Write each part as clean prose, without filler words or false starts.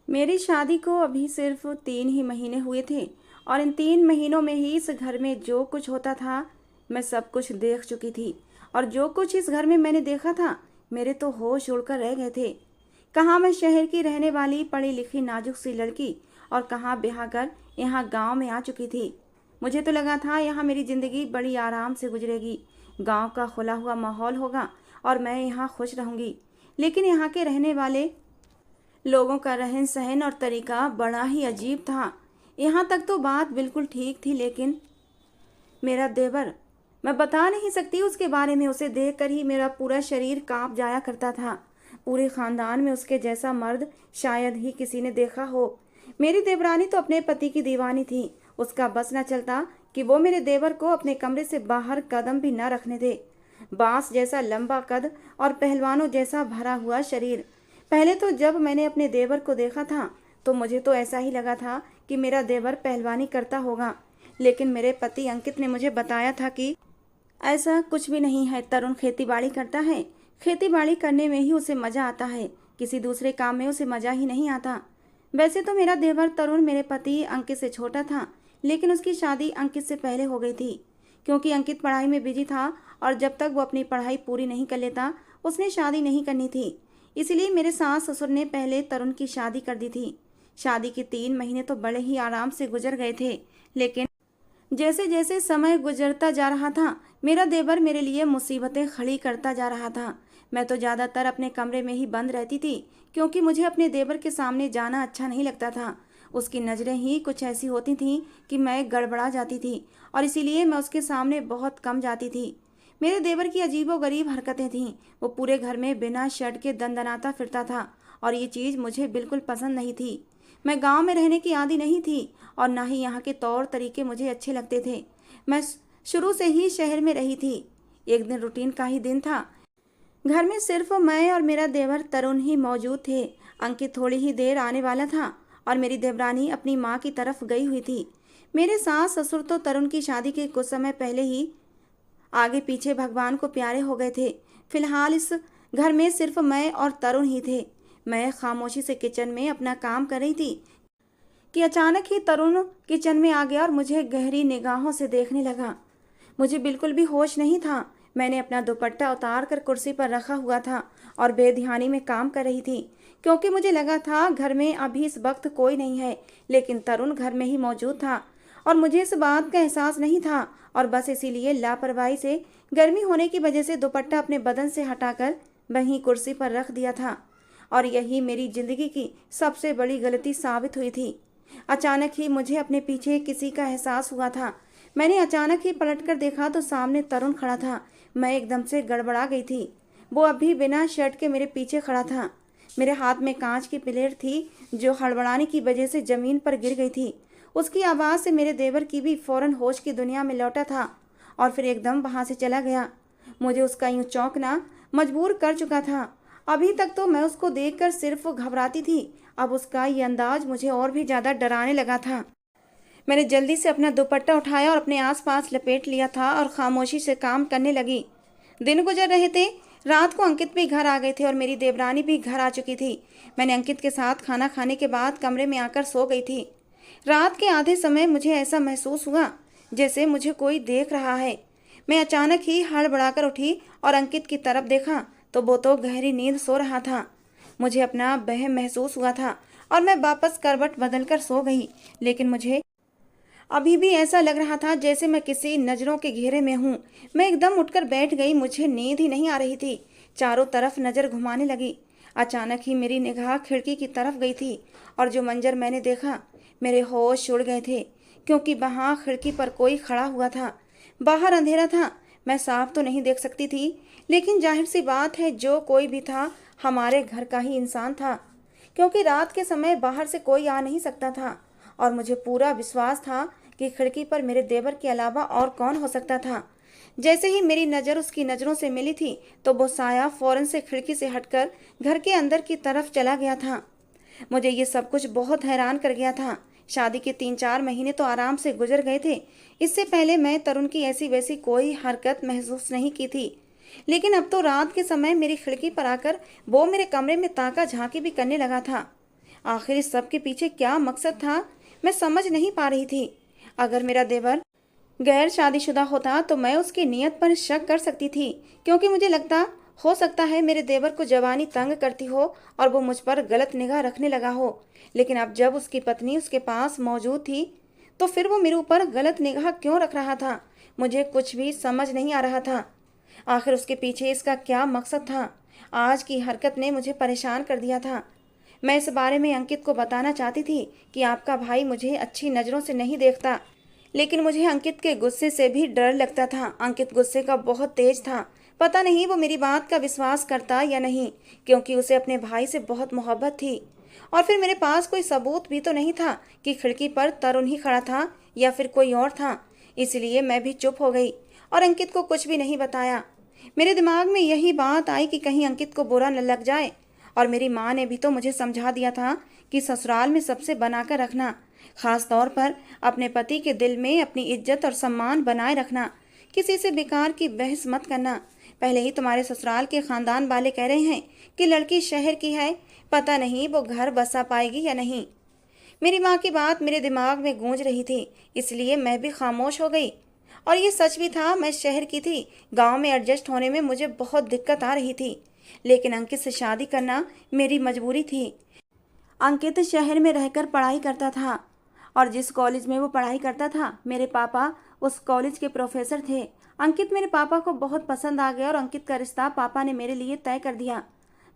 मेरी शादी को अभी सिर्फ 3 ही महीने हुए थे और इन 3 महीनों में ही इस घर में जो कुछ होता था, मैं सब कुछ देख चुकी थी। और जो कुछ इस घर में मैंने देखा था, मेरे तो होश उड़कर रह गए थे। कहाँ मैं शहर की रहने वाली पढ़ी लिखी नाजुक सी लड़की और कहाँ ब्याह कर यहाँ गांव में आ चुकी थी। मुझे तो लगा था यहाँ मेरी ज़िंदगी बड़ी आराम से गुजरेगी, गांव का खुला हुआ माहौल होगा और मैं यहाँ खुश रहूँगी। लेकिन यहाँ के रहने वाले लोगों का रहन सहन और तरीका बड़ा ही अजीब था। यहाँ तक तो बात बिल्कुल ठीक थी, लेकिन मेरा देवर, मैं बता नहीं सकती उसके बारे में। उसे देखकर ही मेरा पूरा शरीर कांप जाया करता था। पूरे खानदान में उसके जैसा मर्द शायद ही किसी ने देखा हो। मेरी देवरानी तो अपने पति की दीवानी थी। उसका बस न चलता कि वो मेरे देवर को अपने कमरे से बाहर कदम भी न रखने दे। बांस जैसा लंबा कद और पहलवानों जैसा भरा हुआ शरीर। पहले तो जब मैंने अपने देवर को देखा था तो मुझे तो ऐसा ही लगा था कि मेरा देवर पहलवानी करता होगा। लेकिन मेरे पति अंकित ने मुझे बताया था कि ऐसा कुछ भी नहीं है। तरुण खेतीबाड़ी करता है। खेतीबाड़ी करने में ही उसे मज़ा आता है, किसी दूसरे काम में उसे मज़ा ही नहीं आता। वैसे तो मेरा देवर तरुण मेरे पति अंकित से छोटा था, लेकिन उसकी शादी अंकित से पहले हो गई थी। क्योंकि अंकित पढ़ाई में बिजी था और जब तक वो अपनी पढ़ाई पूरी नहीं कर लेता उसने शादी नहीं करनी थी। इसलिए मेरे सास ससुर ने पहले तरुण की शादी कर दी थी। शादी के 3 महीने तो बड़े ही आराम से गुजर गए थे, लेकिन जैसे जैसे समय गुजरता जा रहा था मेरा देवर मेरे लिए मुसीबतें खड़ी करता जा रहा था। मैं तो ज़्यादातर अपने कमरे में ही बंद रहती थी, क्योंकि मुझे अपने देवर के सामने जाना अच्छा नहीं लगता था। उसकी नज़रें ही कुछ ऐसी होती थीं कि मैं गड़बड़ा जाती थी और इसीलिए मैं उसके सामने बहुत कम जाती थी। मेरे देवर की अजीबोगरीब हरकतें थीं। वो पूरे घर में बिना शर्ट के दंदनाता फिरता था और ये चीज़ मुझे बिल्कुल पसंद नहीं थी। मैं गांव में रहने की आदी नहीं थी और ना ही यहाँ के तौर तरीके मुझे अच्छे लगते थे। मैं शुरू से ही शहर में रही थी। एक दिन रूटीन का ही दिन था। घर में सिर्फ मैं और मेरा देवर तरुण ही मौजूद थे। अंकित थोड़ी ही देर आने वाला था और मेरी देवरानी अपनी माँ की तरफ गई हुई थी। मेरे सास ससुर तो तरुण की शादी के कुछ समय पहले ही आगे पीछे भगवान को प्यारे हो गए थे। फिलहाल इस घर में सिर्फ मैं और तरुण ही थे। मैं खामोशी से किचन में अपना काम कर रही थी कि अचानक ही तरुण किचन में आ गया और मुझे गहरी निगाहों से देखने लगा। मुझे बिल्कुल भी होश नहीं था। मैंने अपना दुपट्टा उतार कर कुर्सी पर रखा हुआ था और बेध्यानी में काम कर रही थी, क्योंकि मुझे लगा था घर में अभी इस वक्त कोई नहीं है। लेकिन तरुण घर में ही मौजूद था और मुझे इस बात का एहसास नहीं था और बस इसीलिए लापरवाही से गर्मी होने की वजह से दुपट्टा अपने बदन से हटाकर वहीं कुर्सी पर रख दिया था। और यही मेरी जिंदगी की सबसे बड़ी गलती साबित हुई थी। अचानक ही मुझे अपने पीछे किसी का एहसास हुआ था। मैंने अचानक ही पलटकर देखा तो सामने तरुण खड़ा था। मैं एकदम से गड़बड़ा गई थी। वो अभी बिना शर्ट के मेरे पीछे खड़ा था। मेरे हाथ में कांच की प्लेट थी जो हड़बड़ाने की वजह से जमीन पर गिर गई थी। उसकी आवाज़ से मेरे देवर की भी फौरन होश की दुनिया में लौटा था और फिर एकदम वहाँ से चला गया। मुझे उसका यूं चौंकना मजबूर कर चुका था। अभी तक तो मैं उसको देखकर सिर्फ घबराती थी, अब उसका ये अंदाज मुझे और भी ज़्यादा डराने लगा था। मैंने जल्दी से अपना दुपट्टा उठाया और अपने आसपास लपेट लिया था और खामोशी से काम करने लगी। दिन गुजर रहे थे। रात को अंकित भी घर आ गए थे और मेरी देवरानी भी घर आ चुकी थी। मैंने अंकित के साथ खाना खाने के बाद कमरे में आकर सो गई थी। रात के आधे समय मुझे ऐसा महसूस हुआ जैसे मुझे कोई देख रहा है। मैं अचानक ही हड़बड़ाकर उठी और अंकित की तरफ देखा तो वो तो गहरी नींद सो रहा था। मुझे अपना वहम महसूस हुआ था और मैं वापस करवट बदलकर सो गई। लेकिन मुझे अभी भी ऐसा लग रहा था जैसे मैं किसी नज़रों के घेरे में हूँ। मैं एकदम उठकर बैठ गई। मुझे नींद ही नहीं आ रही थी। चारों तरफ नज़र घुमाने लगी। अचानक ही मेरी निगाह खिड़की की तरफ गई थी और जो मंजर मैंने देखा, मेरे होश उड़ गए थे, क्योंकि वहाँ खिड़की पर कोई खड़ा हुआ था। बाहर अंधेरा था। मैं साफ तो नहीं देख सकती थी, लेकिन जाहिर सी बात है जो कोई भी था हमारे घर का ही इंसान था, क्योंकि रात के समय बाहर से कोई आ नहीं सकता था। और मुझे पूरा विश्वास था कि खिड़की पर मेरे देवर के अलावा और कौन हो सकता था। जैसे ही मेरी नज़र उसकी नज़रों से मिली थी तो वो साया फौरन से खिड़की से हटकर घर के अंदर की तरफ चला गया था। मुझे ये सब कुछ बहुत हैरान कर गया था। शादी के 3-4 महीने तो आराम से गुजर गए थे। इससे पहले मैं तरुण की ऐसी वैसी कोई हरकत महसूस नहीं की थी, लेकिन अब तो रात के समय मेरी खिड़की पर आकर वो मेरे कमरे में ताका झांकी भी करने लगा था। आखिर इस सब के पीछे क्या मकसद था, मैं समझ नहीं पा रही थी। अगर मेरा देवर गैर शादीशुदा होता तो मैं उसकी नीयत पर शक कर सकती थी, क्योंकि मुझे लगता हो सकता है मेरे देवर को जवानी तंग करती हो और वो मुझ पर गलत निगाह रखने लगा हो। लेकिन अब जब उसकी पत्नी उसके पास मौजूद थी तो फिर वो मेरे ऊपर गलत निगाह क्यों रख रहा था, मुझे कुछ भी समझ नहीं आ रहा था। आखिर उसके पीछे इसका क्या मकसद था। आज की हरकत ने मुझे परेशान कर दिया था। मैं इस बारे में अंकित को बताना चाहती थी कि आपका भाई मुझे अच्छी नज़रों से नहीं देखता, लेकिन मुझे अंकित के गुस्से से भी डर लगता था। अंकित गुस्से का बहुत तेज था। पता नहीं वो मेरी बात का विश्वास करता या नहीं, क्योंकि उसे अपने भाई से बहुत मोहब्बत थी। और फिर मेरे पास कोई सबूत भी तो नहीं था कि खिड़की पर तरुण ही खड़ा था या फिर कोई और था। इसलिए मैं भी चुप हो गई और अंकित को कुछ भी नहीं बताया। मेरे दिमाग में यही बात आई कि कहीं अंकित को बुरा न लग जाए। और मेरी माँ ने भी तो मुझे समझा दिया था कि ससुराल में सबसे बनाकर रखना, खास तौर पर अपने पति के दिल में अपनी इज्जत और सम्मान बनाए रखना, किसी से बेकार की बहस मत करना। पहले ही तुम्हारे ससुराल के खानदान वाले कह रहे हैं कि लड़की शहर की है, पता नहीं वो घर बसा पाएगी या नहीं। मेरी माँ की बात मेरे दिमाग में गूंज रही थी, इसलिए मैं भी खामोश हो गई। और ये सच भी था, मैं शहर की थी। गांव में एडजस्ट होने में मुझे बहुत दिक्कत आ रही थी, लेकिन अंकित से शादी करना मेरी मजबूरी थी। अंकित शहर में रहकर पढ़ाई करता था और जिस कॉलेज में वो पढ़ाई करता था मेरे पापा उस कॉलेज के प्रोफेसर थे। अंकित मेरे पापा को बहुत पसंद आ गया और अंकित का रिश्ता पापा ने मेरे लिए तय कर दिया।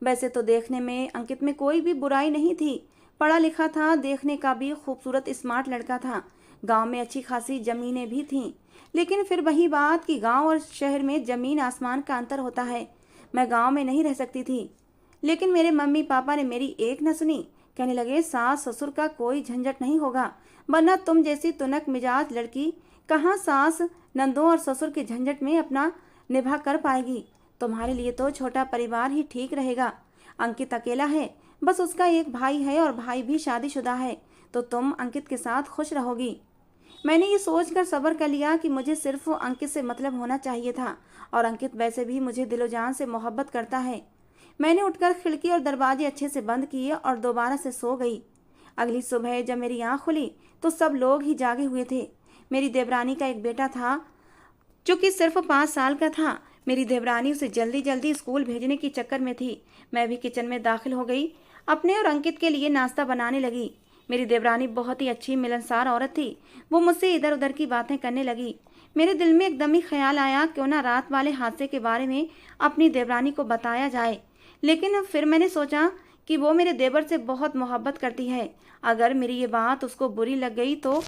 वैसे तो देखने में अंकित में कोई भी बुराई नहीं थी, पढ़ा लिखा था, देखने का भी खूबसूरत स्मार्ट लड़का था। गांव में अच्छी खासी जमीनें भी थीं, लेकिन फिर वही बात कि गांव और शहर में जमीन आसमान का अंतर होता है। मैं गांव में नहीं रह सकती थी। लेकिन मेरे मम्मी पापा ने मेरी एक न सुनी। कहने लगे सास ससुर का कोई झंझट नहीं होगा, वरना तुम जैसी तुनक मिजाज लड़की कहाँ सास नंदों और ससुर के झंझट में अपना निभा कर पाएगी। तुम्हारे लिए तो छोटा परिवार ही ठीक रहेगा। अंकित अकेला है, बस उसका एक भाई है और भाई भी शादीशुदा है, तो तुम अंकित के साथ खुश रहोगी। मैंने ये सोचकर सब्र कर लिया कि मुझे सिर्फ अंकित से मतलब होना चाहिए था, और अंकित वैसे भी मुझे दिलो जान से मोहब्बत करता है। मैंने उठकर खिड़की और दरवाजे अच्छे से बंद किए और दोबारा से सो गई। अगली सुबह जब मेरी आँख खुली तो सब लोग ही जागे हुए थे। मेरी देवरानी का एक बेटा था जो कि सिर्फ 5 साल का था। मेरी देवरानी उसे जल्दी जल्दी स्कूल भेजने के चक्कर में थी। मैं भी किचन में दाखिल हो गई, अपने और अंकित के लिए नाश्ता बनाने लगी। मेरी देवरानी बहुत ही अच्छी मिलनसार औरत थी। वो मुझसे इधर उधर की बातें करने लगी। मेरे दिल में एकदम ही ख्याल आया क्यों ना रात वाले हादसे के बारे में अपनी देवरानी को बताया जाए। लेकिन फिर मैंने सोचा कि वो मेरे देवर से बहुत मोहब्बत करती है। अगर मेरी ये बात उसको बुरी लग गई तो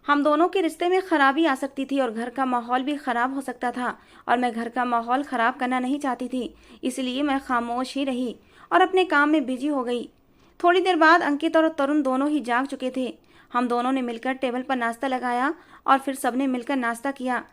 हम दोनों के रिश्ते में खराबी आ सकती थी और घर का माहौल भी खराब हो सकता था, और मैं घर का माहौल खराब करना नहीं चाहती थी। इसलिए मैं खामोश ही रही और अपने काम में बिजी हो गई। थोड़ी देर बाद अंकित और तरुण दोनों ही जाग चुके थे। हम दोनों ने मिलकर टेबल पर नाश्ता लगाया और फिर सबने मिलकर नाश्ता किया।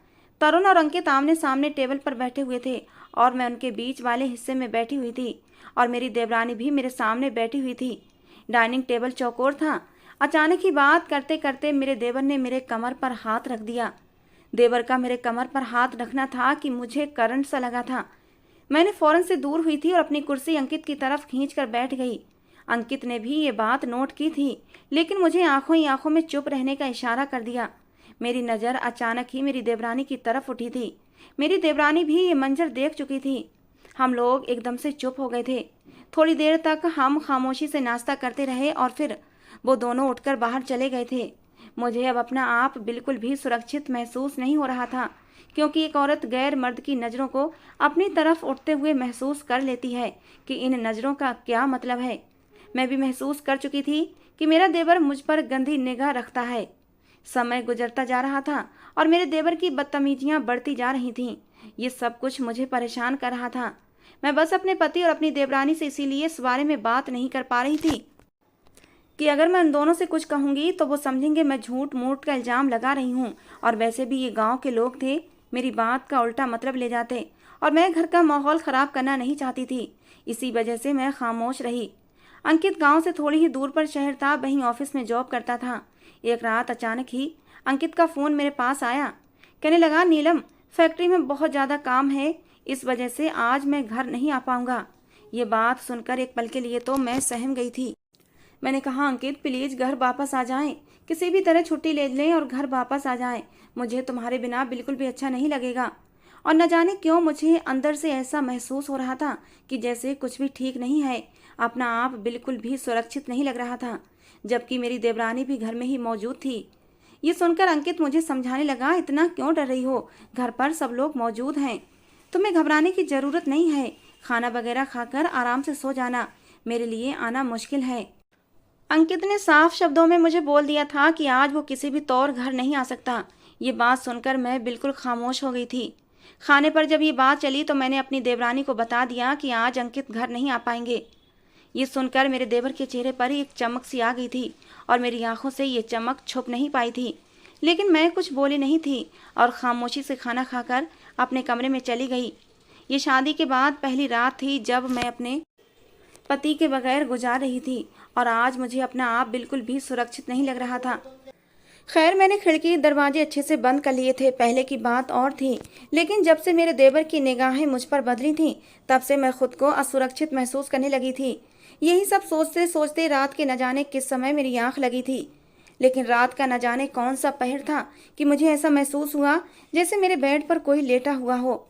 तरुण और अंकित आमने सामने टेबल पर बैठे हुए थे और मैं उनके बीच वाले हिस्से में बैठी हुई थी, और मेरी देवरानी भी मेरे सामने बैठी हुई थी। डाइनिंग टेबल चौकोर था। अचानक ही बात करते करते मेरे देवर ने मेरे कमर पर हाथ रख दिया। देवर का मेरे कमर पर हाथ रखना था कि मुझे करंट सा लगा था। मैंने फौरन से दूर हुई थी और अपनी कुर्सी अंकित की तरफ खींचकर बैठ गई। अंकित ने भी ये बात नोट की थी, लेकिन मुझे आंखों ही आंखों में चुप रहने का इशारा कर दिया। मेरी नज़र अचानक ही मेरी देवरानी की तरफ उठी थी। मेरी देवरानी भी ये मंजर देख चुकी थी। हम लोग एकदम से चुप हो गए थे। थोड़ी देर तक हम खामोशी से नाश्ता करते रहे और फिर वो दोनों उठकर बाहर चले गए थे। मुझे अब अपना आप बिल्कुल भी सुरक्षित महसूस नहीं हो रहा था, क्योंकि एक औरत गैर मर्द की नज़रों को अपनी तरफ उठते हुए महसूस कर लेती है कि इन नज़रों का क्या मतलब है। मैं भी महसूस कर चुकी थी कि मेरा देवर मुझ पर गंदी निगाह रखता है। समय गुजरता जा रहा था और मेरे देवर की बदतमीजियां बढ़ती जा रही थीं। ये सब कुछ मुझे परेशान कर रहा था। मैं बस अपने पति और अपनी देवरानी से इसीलिए इस बारे में बात नहीं कर पा रही थी कि अगर मैं उन दोनों से कुछ कहूँगी तो वो समझेंगे मैं झूठ मूठ का इल्ज़ाम लगा रही हूँ, और वैसे भी ये गांव के लोग थे, मेरी बात का उल्टा मतलब ले जाते, और मैं घर का माहौल ख़राब करना नहीं चाहती थी। इसी वजह से मैं खामोश रही। अंकित गांव से थोड़ी ही दूर पर शहर था, वहीं ऑफिस में जॉब करता था। एक रात अचानक ही अंकित का फ़ोन मेरे पास आया। कहने लगा, नीलम, फैक्ट्री में बहुत ज़्यादा काम है, इस वजह से आज मैं घर नहीं आ पाऊँगा। ये बात सुनकर एक पल के लिए तो मैं सहम गई थी। मैंने कहा, अंकित प्लीज़ घर वापस आ जाएं, किसी भी तरह छुट्टी ले लें और घर वापस आ जाएं। मुझे तुम्हारे बिना बिल्कुल भी अच्छा नहीं लगेगा। और न जाने क्यों मुझे अंदर से ऐसा महसूस हो रहा था कि जैसे कुछ भी ठीक नहीं है। अपना आप बिल्कुल भी सुरक्षित नहीं लग रहा था, जबकि मेरी देवरानी भी घर में ही मौजूद थी। ये सुनकर अंकित मुझे समझाने लगा, इतना क्यों डर रही हो, घर पर सब लोग मौजूद हैं, तुम्हें घबराने की ज़रूरत नहीं है। खाना वगैरह खाकर आराम से सो जाना, मेरे लिए आना मुश्किल है। अंकित ने साफ शब्दों में मुझे बोल दिया था कि आज वो किसी भी तौर घर नहीं आ सकता। ये बात सुनकर मैं बिल्कुल खामोश हो गई थी। खाने पर जब ये बात चली तो मैंने अपनी देवरानी को बता दिया कि आज अंकित घर नहीं आ पाएंगे। ये सुनकर मेरे देवर के चेहरे पर एक चमक सी आ गई थी और मेरी आंखों से ये चमक छुप नहीं पाई थी। लेकिन मैं कुछ बोली नहीं थी और खामोशी से खाना खाकर अपने कमरे में चली गई। ये शादी के बाद पहली रात थी जब मैं अपने पति के बगैर गुजार रही थी और आज मुझे अपना आप बिल्कुल भी सुरक्षित नहीं लग रहा था। खैर, मैंने खिड़की दरवाजे अच्छे से बंद कर लिए थे। पहले की बात और थी, लेकिन जब से मेरे देवर की निगाहें मुझ पर बदली थीं, तब से मैं खुद को असुरक्षित महसूस करने लगी थी। यही सब सोचते सोचते रात के न जाने किस समय मेरी आंख लगी थी। लेकिन रात का न जाने कौन सा पहर था कि मुझे ऐसा महसूस हुआ जैसे मेरे बेड पर कोई लेटा हुआ हो।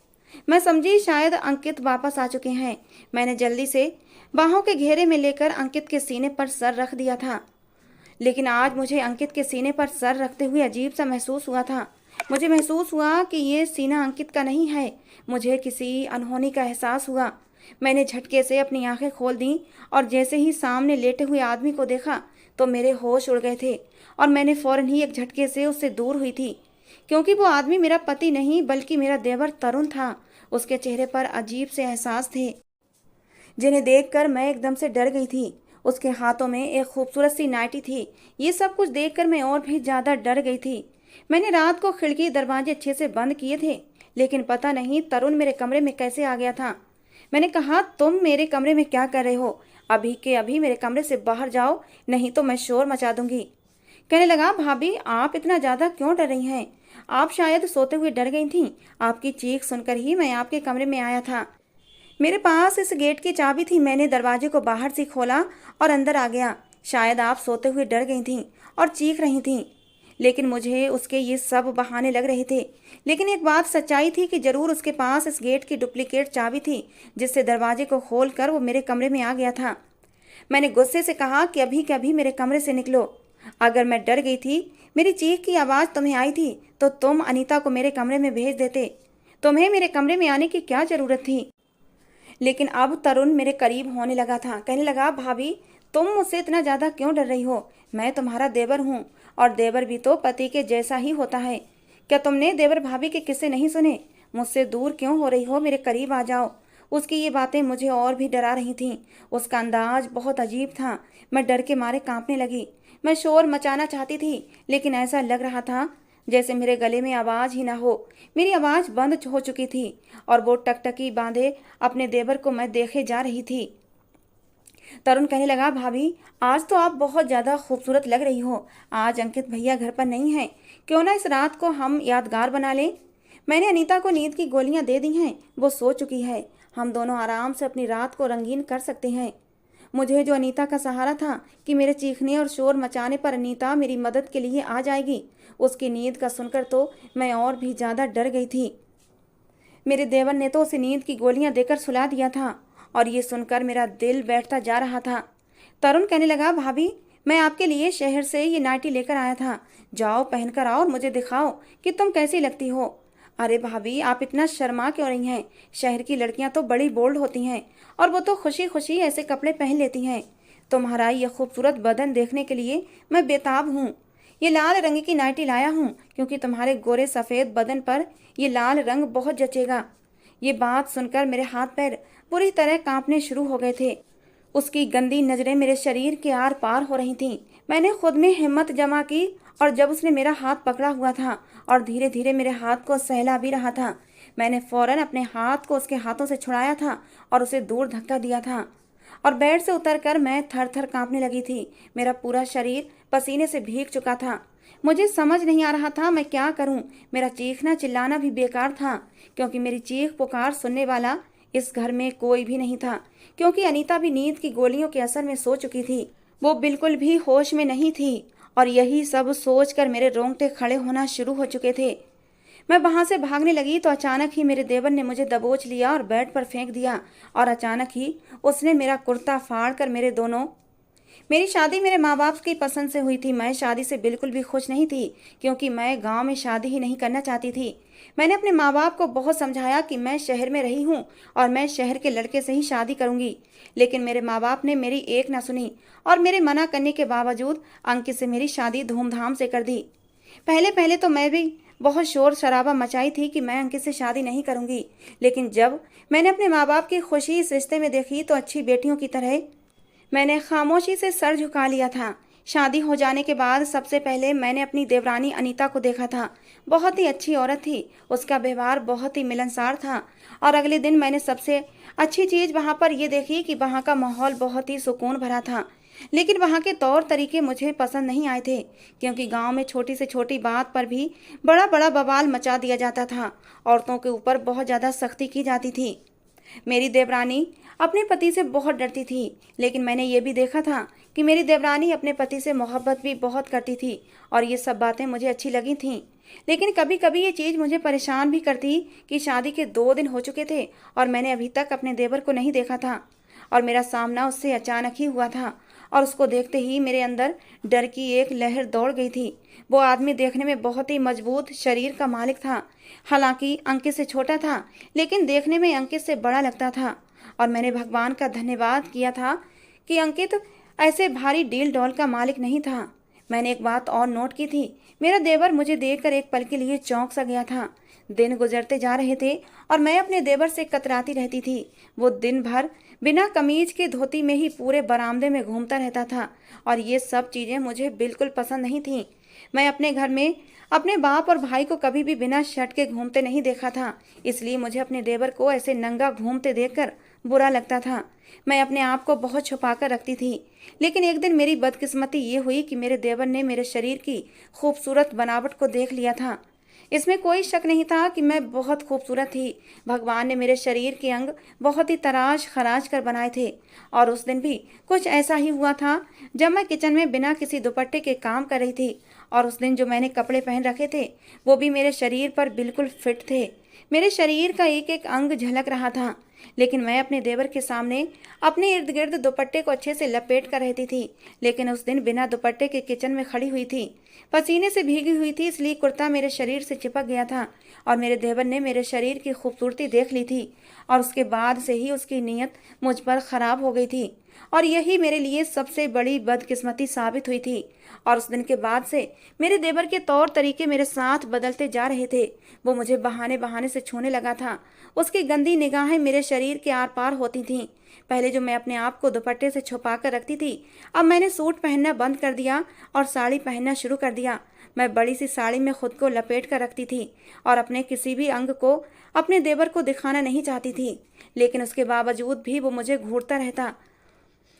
मैं समझी शायद अंकित वापस आ चुके हैं। मैंने जल्दी से बाहों के घेरे में लेकर अंकित के सीने पर सर रख दिया था। लेकिन आज मुझे अंकित के सीने पर सर रखते हुए अजीब सा महसूस हुआ था। मुझे महसूस हुआ कि ये सीना अंकित का नहीं है। मुझे किसी अनहोनी का एहसास हुआ। मैंने झटके से अपनी आंखें खोल दी और जैसे ही सामने लेटे हुए आदमी को देखा तो मेरे होश उड़ गए थे और मैंने फौरन ही एक झटके से उससे दूर हुई थी, क्योंकि वो आदमी मेरा पति नहीं बल्कि मेरा देवर तरुण था। उसके चेहरे पर अजीब से एहसास थे जिन्हें देखकर मैं एकदम से डर गई थी। उसके हाथों में एक खूबसूरत सी नाइटी थी। ये सब कुछ देखकर मैं और भी ज़्यादा डर गई थी। मैंने रात को खिड़की दरवाजे अच्छे से बंद किए थे, लेकिन पता नहीं तरुण मेरे कमरे में कैसे आ गया था। मैंने कहा, तुम मेरे कमरे में क्या कर रहे हो? अभी के अभी मेरे कमरे से बाहर जाओ, नहीं तो मैं शोर मचा दूंगी। कहने लगा, भाभी आप इतना ज़्यादा क्यों डर रही हैं? आप शायद सोते हुए डर गई थीं। आपकी चीख सुनकर ही मैं आपके कमरे में आया था। मेरे पास इस गेट की चाबी थी। मैंने दरवाजे को बाहर से खोला और अंदर आ गया। शायद आप सोते हुए डर गई थीं और चीख रही थीं, लेकिन मुझे उसके ये सब बहाने लग रहे थे। लेकिन एक बात सच्चाई थी कि जरूर उसके पास इस गेट की डुप्लीकेट चाबी थी, जिससे दरवाजे को खोलकर वो मेरे कमरे में आ गया था। मैंने गुस्से से कहा कि अभी के अभी मेरे कमरे से निकलो। अगर मैं डर गई थी, मेरी चीख की आवाज़ तुम्हें आई थी, तो तुम अनीता को मेरे कमरे में भेज देते। तुम्हें मेरे कमरे में आने की क्या ज़रूरत थी? लेकिन अब तरुण मेरे करीब होने लगा था। कहने लगा, भाभी तुम मुझसे इतना ज़्यादा क्यों डर रही हो? मैं तुम्हारा देवर हूँ और देवर भी तो पति के जैसा ही होता है। क्या तुमने देवर भाभी के किस्से नहीं सुने? मुझसे दूर क्यों हो रही हो? मेरे करीब आ जाओ। उसकी ये बातें मुझे और भी डरा रही थीं। उसका अंदाज बहुत अजीब था। मैं डर के मारे कांपने लगी। मैं शोर मचाना चाहती थी, लेकिन ऐसा लग रहा था जैसे मेरे गले में आवाज़ ही ना हो। मेरी आवाज़ बंद हो चुकी थी और वो टकटकी बांधे अपने देवर को मैं देखे जा रही थी। तरुण कहने लगा, भाभी आज तो आप बहुत ज़्यादा खूबसूरत लग रही हो। आज अंकित भैया घर पर नहीं हैं, क्यों ना इस रात को हम यादगार बना लें। मैंने अनीता को नींद की गोलियां दे दी हैं, वो सो चुकी है। हम दोनों आराम से अपनी रात को रंगीन कर सकते हैं। मुझे जो अनीता का सहारा था कि मेरे चीखने और शोर मचाने पर अनीता मेरी मदद के लिए आ जाएगी, उसकी नींद का सुनकर तो मैं और भी ज़्यादा डर गई थी। मेरे देवर ने तो उसे नींद की गोलियां देकर सुला दिया था और ये सुनकर मेरा दिल बैठता जा रहा था। तरुण कहने लगा, भाभी मैं आपके लिए शहर से ये नाइटी लेकर आया था। जाओ पहनकर आओ और मुझे दिखाओ कि तुम कैसी लगती हो। अरे भाभी आप इतना शर्मा क्यों रही हैं? शहर की लड़कियां तो बड़ी बोल्ड होती हैं और वो तो खुशी खुशी ऐसे कपड़े पहन लेती हैं। तुम्हारा ये खूबसूरत बदन देखने के लिए मैं बेताब हूँ। ये लाल रंग की नाइटी लाया हूँ क्योंकि तुम्हारे गोरे सफ़ेद बदन पर ये लाल रंग बहुत जचेगा। ये बात सुनकर मेरे हाथ पैर पूरी तरह कांपने शुरू हो गए थे। उसकी गंदी नज़रें मेरे शरीर के आर पार हो रही थीं। मैंने खुद में हिम्मत जमा की और जब उसने मेरा हाथ पकड़ा हुआ था और धीरे धीरे मेरे हाथ को सहला भी रहा था, मैंने फौरन अपने हाथ को उसके हाथों से छुड़ाया था और उसे दूर धक्का दिया था और बेड से उतरकर मैं थर थर कांपने लगी थी। मेरा पूरा शरीर पसीने से भीग चुका था। मुझे समझ नहीं आ रहा था मैं क्या करूं। मेरा चीखना चिल्लाना भी बेकार था क्योंकि मेरी चीख पुकार सुनने वाला इस घर में कोई भी नहीं था, क्योंकि अनीता भी नींद की गोलियों के असर में सो चुकी थी। वो बिल्कुल भी होश में नहीं थी और यही सब सोचकर मेरे रोंगटे खड़े होना शुरू हो चुके थे। मैं वहां से भागने लगी तो अचानक ही मेरे देवर ने मुझे दबोच लिया और बेड पर फेंक दिया और अचानक ही उसने मेरा कुर्ता फाड़ कर मेरी शादी मेरे माँ बाप की पसंद से हुई थी। मैं शादी से बिल्कुल भी खुश नहीं थी क्योंकि मैं गांव में शादी ही नहीं करना चाहती थी। मैंने अपने माँ बाप को बहुत समझाया कि मैं शहर में रही हूँ और मैं शहर के लड़के से ही शादी करूंगी, लेकिन मेरे माँ बाप ने मेरी एक ना सुनी और मेरे मना करने के बावजूद अंकित से मेरी शादी धूमधाम से कर दी। पहले पहले तो मैं भी बहुत शोर शराबा मचाई थी कि मैं अंकित से शादी नहीं करूंगी, लेकिन जब मैंने अपने माँ बाप की खुशी इस रिश्ते में देखी तो अच्छी बेटियों की तरह मैंने खामोशी से सर झुका लिया था। शादी हो जाने के बाद सबसे पहले मैंने अपनी देवरानी अनीता को देखा था। बहुत ही अच्छी औरत थी, उसका व्यवहार बहुत ही मिलनसार था और अगले दिन मैंने सबसे अच्छी चीज़ वहाँ पर यह देखी कि वहाँ का माहौल बहुत ही सुकून भरा था। लेकिन वहाँ के तौर तरीके मुझे पसंद नहीं आए थे क्योंकि गांव में छोटी से छोटी बात पर भी बड़ा बड़ा बवाल मचा दिया जाता था। औरतों के ऊपर बहुत ज़्यादा सख्ती की जाती थी। मेरी देवरानी अपने पति से बहुत डरती थी, लेकिन मैंने ये भी देखा था कि मेरी देवरानी अपने पति से मोहब्बत भी बहुत करती थी और ये सब बातें मुझे अच्छी लगी थीं। लेकिन कभी कभी ये चीज़ मुझे परेशान भी करती कि शादी के 2 दिन हो चुके थे और मैंने अभी तक अपने देवर को नहीं देखा था और मेरा सामना उससे अचानक ही हुआ था और उसको देखते ही मेरे अंदर डर की एक लहर दौड़ गई थी। वो आदमी देखने में बहुत ही मजबूत शरीर का मालिक था। हालांकि अंकित से छोटा था, लेकिन देखने में अंकित से बड़ा लगता था और मैंने भगवान का धन्यवाद किया था कि अंकित ऐसे भारी डील डॉल का मालिक नहीं था। मैंने एक बात और नोट की थी, मेरा देवर मुझे देखकर एक पल के लिए चौंक सा गया था। दिन गुजरते जा रहे थे और मैं अपने देवर से कतराती रहती थी। वो दिन भर बिना कमीज के धोती में ही पूरे बरामदे में घूमता रहता था और ये सब चीज़ें मुझे बिल्कुल पसंद नहीं थीं। मैं अपने घर में अपने बाप और भाई को कभी भी बिना शर्ट के घूमते नहीं देखा था, इसलिए मुझे अपने देवर को ऐसे नंगा घूमते देखकर बुरा लगता था। मैं अपने आप को बहुत छुपा कर रखती थी, लेकिन एक दिन मेरी बदकिस्मती ये हुई कि मेरे देवर ने मेरे शरीर की खूबसूरत बनावट को देख लिया था। इसमें कोई शक नहीं था कि मैं बहुत खूबसूरत थी। भगवान ने मेरे शरीर के अंग बहुत ही तराश खराश कर बनाए थे और उस दिन भी कुछ ऐसा ही हुआ था जब मैं किचन में बिना किसी दुपट्टे के काम कर रही थी और उस दिन जो मैंने कपड़े पहन रखे थे वो भी मेरे शरीर पर बिल्कुल फिट थे। मेरे शरीर का एक एक अंग झलक रहा था, लेकिन मैं अपने देवर के सामने अपने इर्द गिर्द दुपट्टे को अच्छे से लपेट कर रहती थी। लेकिन उस दिन बिना दुपट्टे के किचन में खड़ी हुई थी, पसीने से भीगी हुई थी, इसलिए कुर्ता मेरे शरीर से चिपक गया था और मेरे देवर ने मेरे शरीर की खूबसूरती देख ली थी और उसके बाद से ही उसकी नीयत मुझ पर खराब हो गई थी और यही मेरे लिए सबसे बड़ी बदकिस्मती साबित हुई थी। और उस दिन के बाद से मेरे देवर के तौर तरीके मेरे साथ बदलते जा रहे थे। वो मुझे बहाने बहाने से छूने लगा था। उसकी गंदी निगाहें मेरे शरीर के आर पार होती थीं। पहले जो मैं अपने आप को दुपट्टे से छुपा कर रखती थी, अब मैंने सूट पहनना बंद कर दिया और साड़ी पहनना शुरू कर दिया। मैं बड़ी सी साड़ी में खुद को लपेट कर रखती थी और अपने किसी भी अंग को अपने देवर को दिखाना नहीं चाहती थी, लेकिन उसके बावजूद भी वो मुझे घूरता रहता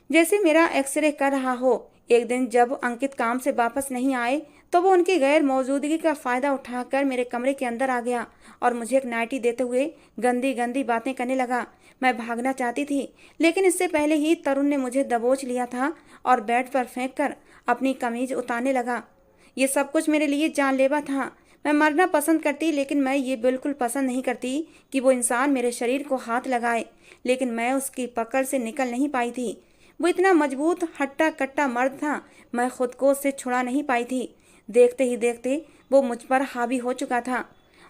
जैसे मेरा एक्सरे कर रहा हो। एक दिन जब अंकित काम से वापस नहीं आए तो वो उनकी गैर मौजूदगी का फ़ायदा उठाकर मेरे कमरे के अंदर आ गया और मुझे एक नाइटी देते हुए गंदी गंदी बातें करने लगा। मैं भागना चाहती थी, लेकिन इससे पहले ही तरुण ने मुझे दबोच लिया था और बेड पर फेंक कर अपनी कमीज उतारने लगा। ये सब कुछ मेरे लिए जानलेवा था। मैं मरना पसंद करती, लेकिन मैं ये बिल्कुल पसंद नहीं करती कि वो इंसान मेरे शरीर को हाथ लगाए, लेकिन मैं उसकी पकड़ से निकल नहीं पाई थी। वो इतना मजबूत हट्टा कट्टा मर्द था, मैं खुद को उससे छुड़ा नहीं पाई थी। देखते ही देखते वो मुझ पर हावी हो चुका था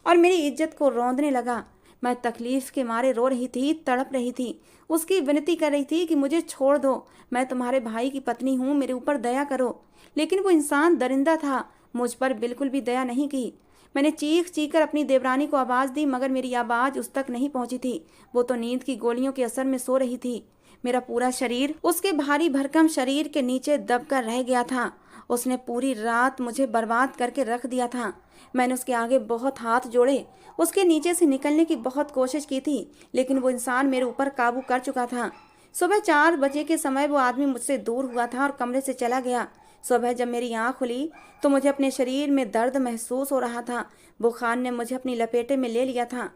और मेरी इज्जत को रौंदने लगा। मैं तकलीफ के मारे रो रही थी, तड़प रही थी, उसकी विनती कर रही थी कि मुझे छोड़ दो, मैं तुम्हारे भाई की पत्नी हूँ, मेरे ऊपर दया करो। लेकिन वो इंसान दरिंदा था, मुझ पर बिल्कुल भी दया नहीं की। मैंने चीख चीख कर अपनी देवरानी को आवाज़ दी, मगर मेरी आवाज़ उस तक नहीं पहुंची थी। वो तो नींद की गोलियों के असर में सो रही थी। मेरा पूरा शरीर उसके भारी भरकम शरीर के नीचे दबकर रह गया था। उसने पूरी रात मुझे बर्बाद करके रख दिया था। मैंने उसके आगे बहुत हाथ जोड़े, उसके नीचे से निकलने की बहुत कोशिश की थी, लेकिन वो इंसान मेरे ऊपर काबू कर चुका था। सुबह 4 बजे के समय वो आदमी मुझसे दूर हुआ था और कमरे से चला गया। सुबह जब मेरी आँख खुली तो मुझे अपने शरीर में दर्द महसूस हो रहा था। बुखार ने मुझे अपनी लपेटे में ले लिया था।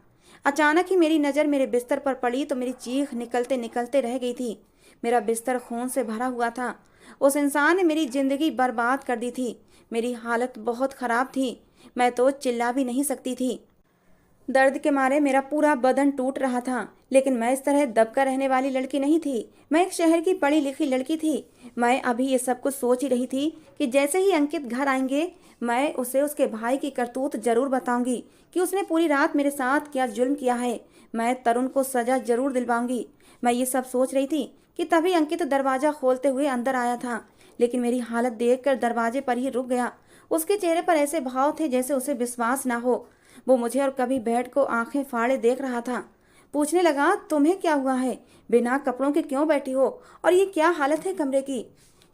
अचानक ही मेरी नज़र मेरे बिस्तर पर पड़ी तो मेरी चीख निकलते निकलते रह गई थी। मेरा बिस्तर खून से भरा हुआ था उस इंसान ने मेरी जिंदगी बर्बाद कर दी थी। मेरी हालत बहुत खराब थी। मैं तो चिल्ला भी नहीं सकती थी। दर्द के मारे मेरा पूरा बदन टूट रहा था, लेकिन मैं इस तरह दबकर रहने वाली लड़की नहीं थी। मैं एक शहर की पढ़ी लिखी लड़की थी। मैं अभी ये सब कुछ सोच ही रही थी कि जैसे ही अंकित घर आएंगे, मैं उसे उसके भाई की करतूत जरूर बताऊंगी कि उसने पूरी रात मेरे साथ क्या जुल्म किया है। मैं तरुण को सजा जरूर दिलवाऊंगी। मैं ये सब सोच रही थी कि तभी अंकित दरवाजा खोलते हुए अंदर आया था, लेकिन मेरी हालत देखकर दरवाजे पर ही रुक गया। उसके चेहरे पर ऐसे भाव थे जैसे उसे विश्वास ना हो। वो मुझे और कभी बेड को आंखें फाड़े देख रहा था। पूछने लगा, तुम्हें क्या हुआ है? बिना कपड़ों के क्यों बैठी हो? और ये क्या हालत है कमरे की?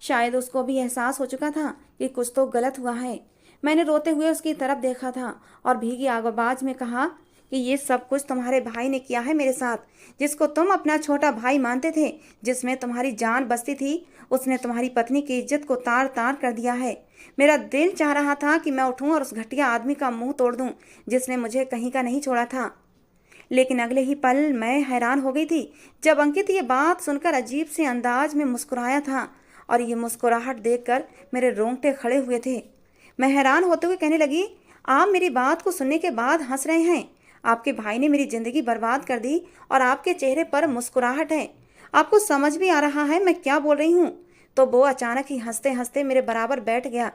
शायद उसको भी एहसास हो चुका था कि कुछ तो गलत हुआ है। मैंने रोते हुए उसकी तरफ देखा था और भीगी आवाज में कहा कि ये सब कुछ तुम्हारे भाई ने किया है मेरे साथ, जिसको तुम अपना छोटा भाई मानते थे, जिसमें तुम्हारी जान बसती थी। उसने तुम्हारी पत्नी की इज्जत को तार तार कर दिया है। मेरा दिल चाह रहा था कि मैं उठूं और उस घटिया आदमी का मुंह तोड़ दूं, जिसने मुझे कहीं का नहीं छोड़ा था। लेकिन अगले ही पल मैं हैरान हो गई थी जब अंकित ये बात सुनकर अजीब से अंदाज में मुस्कुराया था, और ये मुस्कुराहट देखकर मेरे रोंगटे खड़े हुए थे। मैं हैरान होते हुए कहने लगी, आप मेरी बात को सुनने के बाद हंस रहे हैं? आपके भाई ने मेरी जिंदगी बर्बाद कर दी और आपके चेहरे पर मुस्कुराहट है। आपको समझ भी आ रहा है मैं क्या बोल रही हूँ? तो वो अचानक ही हंसते हंसते मेरे बराबर बैठ गया।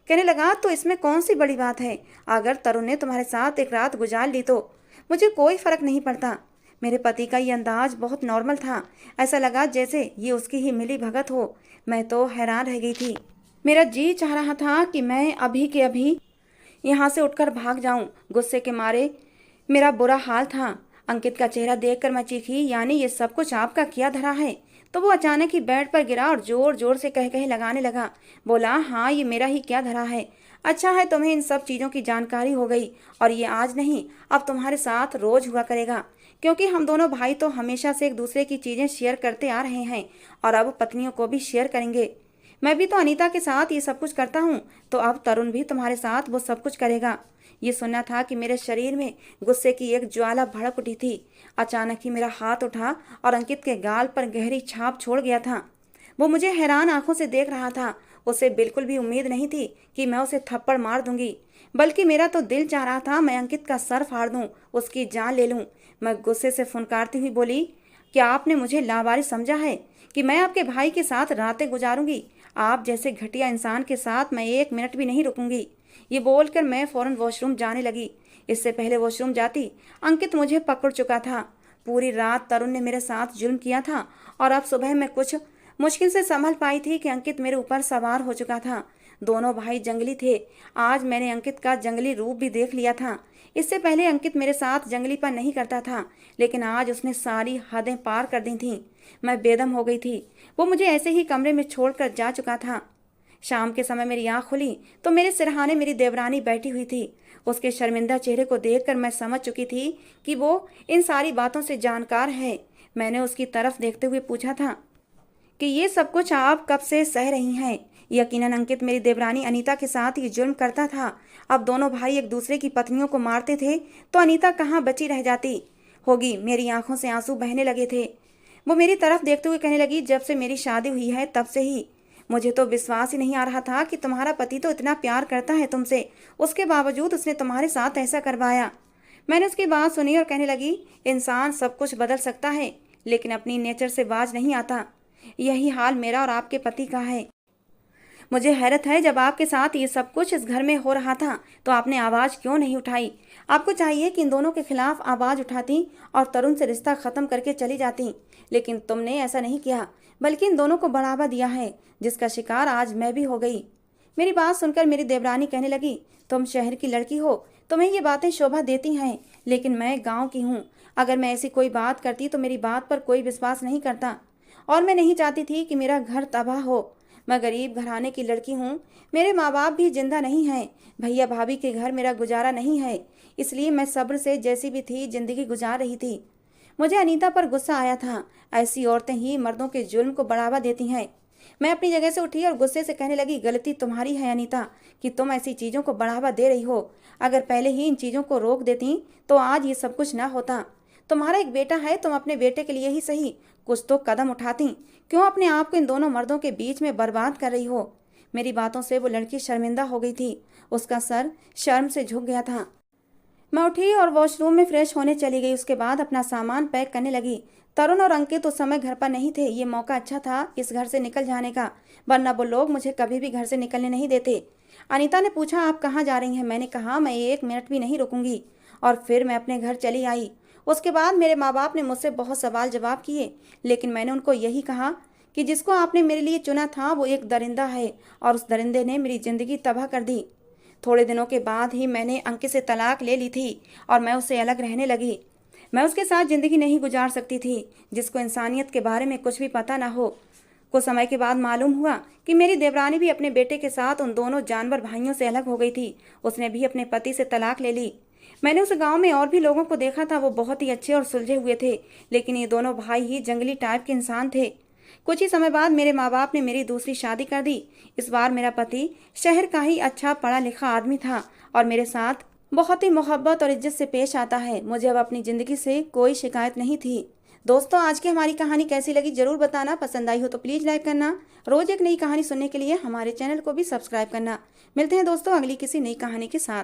कहने लगा, तो इसमें कौन सी बड़ी बात है? अगर तरुण ने तुम्हारे साथ एक रात गुजार ली तो मुझे कोई फर्क नहीं पड़ता। मेरे पति का ये अंदाज बहुत नॉर्मल था। ऐसा लगा जैसे ये उसकी ही मिली भगत हो। मैं तो हैरान रह गई थी। मेरा जी चाह रहा था कि मैं अभी के अभी यहाँ से उठकर भाग जाऊं। गुस्से के मारे मेरा बुरा हाल था। अंकित का चेहरा देखकर मैं चीखी, यानी ये सब कुछ आपका किया धरा है? तो वो अचानक ही बेड पर गिरा और जोर जोर से कह कहे लगाने लगा। बोला, हाँ ये मेरा ही क्या धरा है। अच्छा है तुम्हें इन सब चीज़ों की जानकारी हो गई, और ये आज नहीं अब तुम्हारे साथ रोज हुआ करेगा, क्योंकि हम दोनों भाई तो हमेशा से एक दूसरे की चीज़ें शेयर करते आ रहे हैं और अब पत्नियों को भी शेयर करेंगे। मैं भी तो अनीता के साथ ये सब कुछ करता हूँ, तो अब तरुण भी तुम्हारे साथ वो सब कुछ करेगा। ये सुनना था कि मेरे शरीर में गुस्से की एक ज्वाला भड़क उठी थी। अचानक ही मेरा हाथ उठा और अंकित के गाल पर गहरी छाप छोड़ गया था। वो मुझे हैरान आंखों से देख रहा था। उसे बिल्कुल भी उम्मीद नहीं थी कि मैं उसे थप्पड़ मार दूंगी, बल्कि मेरा तो दिल चाह रहा था मैं अंकित का सर फाड़ दूं, उसकी जान ले लूं। मैं गुस्से से फुनकारती हुई बोली, क्या आपने मुझे लावारिस समझा है कि मैं आपके भाई के साथ रातें गुजारूंगी? आप जैसे घटिया इंसान के साथ मैं एक मिनट भी नहीं रुकूंगी। ये बोलकर मैं फौरन वॉशरूम जाने लगी। इससे पहले वॉशरूम जाती अंकित मुझे पकड़ चुका था। पूरी रात तरुण ने मेरे साथ जुल्म किया था और अब सुबह मैं कुछ मुश्किल से संभल पाई थी कि अंकित मेरे ऊपर सवार हो चुका था। दोनों भाई जंगली थे। आज मैंने अंकित का जंगली रूप भी देख लिया था। इससे पहले अंकित मेरे साथ जंगलीपन नहीं करता था, लेकिन आज उसने सारी हदें पार कर दी थीं। मैं बेदम हो गई थी। वो मुझे ऐसे ही कमरे में छोड़कर जा चुका था। शाम के समय मेरी आंख खुली तो मेरे सिरहाने मेरी देवरानी बैठी हुई थी। उसके शर्मिंदा चेहरे को देखकर मैं समझ चुकी थी कि वो इन सारी बातों से जानकार है। मैंने उसकी तरफ देखते हुए पूछा था कि ये सब कुछ आप कब से सह रही हैं? यकीनन अंकित मेरी देवरानी अनीता के साथ ये जुल्म करता था। अब दोनों भाई एक दूसरे की पत्नियों को मारते थे तो अनीता कहाँ बची रह जाती होगी। मेरी आंखों से आंसू बहने लगे थे। वो मेरी तरफ देखते हुए कहने लगी, जब से मेरी शादी हुई है तब से ही मुझे तो विश्वास ही नहीं आ रहा था कि तुम्हारा पति तो इतना प्यार करता है तुमसे, उसके बावजूद उसने तुम्हारे साथ ऐसा करवाया। मैंने उसकी बात सुनी और कहने लगी, इंसान सब कुछ बदल सकता है लेकिन अपनी नेचर से बाज नहीं आता। यही हाल मेरा और आपके पति का है। मुझे हैरत है, जब आपके साथ ये सब कुछ इस घर में हो रहा था तो आपने आवाज़ क्यों नहीं उठाई? आपको चाहिए कि इन दोनों के खिलाफ आवाज़ उठाती और तरुण से रिश्ता ख़त्म करके चली जाती, लेकिन तुमने ऐसा नहीं किया, बल्कि इन दोनों को बढ़ावा दिया है, जिसका शिकार आज मैं भी हो गई। मेरी बात सुनकर मेरी देवरानी कहने लगी, तुम शहर की लड़की हो, तुम्हें ये बातें शोभा देती हैं, लेकिन मैं गाँव की हूँ। अगर मैं ऐसी कोई बात करती तो मेरी बात पर कोई विश्वास नहीं करता, और मैं नहीं चाहती थी कि मेरा घर तबाह हो। मैं गरीब घराने की लड़की हूँ। मेरे माँ बाप भी जिंदा नहीं हैं। भैया भाभी के घर मेरा गुजारा नहीं है, इसलिए मैं सब्र से जैसी भी थी जिंदगी गुजार रही थी। मुझे अनीता पर गुस्सा आया था। ऐसी औरतें ही मर्दों के जुल्म को बढ़ावा देती हैं। मैं अपनी जगह से उठी और गुस्से से कहने लगी, गलती तुम्हारी है अनीता कि तुम ऐसी चीज़ों को बढ़ावा दे रही हो। अगर पहले ही इन चीज़ों को रोक देती तो आज ये सब कुछ ना होता। तुम्हारा एक बेटा है, तुम अपने बेटे के लिए ही सही कुछ तो कदम उठाती। क्यों अपने आप को इन दोनों मर्दों के बीच में बर्बाद कर रही हो? मेरी बातों से वो लड़की शर्मिंदा हो गई थी। उसका सर शर्म से झुक गया था। मैं उठी और वॉशरूम में फ्रेश होने चली गई। उसके बाद अपना सामान पैक करने लगी। तरुण और अंकित उस समय घर पर नहीं थे। ये मौका अच्छा था इस घर से निकल जाने का, वरना वो लोग मुझे कभी भी घर से निकलने नहीं देते। अनीता ने पूछा, आप कहाँ जा रही हैं? मैंने कहा, मैं 1 मिनट भी नहीं रुकूंगी। और फिर मैं अपने घर चली आई। उसके बाद मेरे माँ बाप ने मुझसे बहुत सवाल जवाब किए, लेकिन मैंने उनको यही कहा कि जिसको आपने मेरे लिए चुना था वो एक दरिंदा है, और उस दरिंदे ने मेरी ज़िंदगी तबाह कर दी। थोड़े दिनों के बाद ही मैंने अंकित से तलाक ले ली थी और मैं उससे अलग रहने लगी। मैं उसके साथ ज़िंदगी नहीं गुजार सकती थी जिसको इंसानियत के बारे में कुछ भी पता ना हो। कुछ समय के बाद मालूम हुआ कि मेरी देवरानी भी अपने बेटे के साथ उन दोनों जानवर भाइयों से अलग हो गई थी। उसने भी अपने पति से तलाक ले ली। मैंने उस गांव में और भी लोगों को देखा था, वो बहुत ही अच्छे और सुलझे हुए थे, लेकिन ये दोनों भाई ही जंगली टाइप के इंसान थे। कुछ ही समय बाद मेरे माँ बाप ने मेरी दूसरी शादी कर दी। इस बार मेरा पति शहर का ही अच्छा पढ़ा लिखा आदमी था और मेरे साथ बहुत ही मोहब्बत और इज्जत से पेश आता है। मुझे अब अपनी ज़िंदगी से कोई शिकायत नहीं थी। दोस्तों, आज की हमारी कहानी कैसी लगी ज़रूर बताना। पसंद आई हो तो प्लीज़ लाइक करना। रोज़ एक नई कहानी सुनने के लिए हमारे चैनल को भी सब्सक्राइब करना। मिलते हैं दोस्तों अगली किसी नई कहानी के साथ।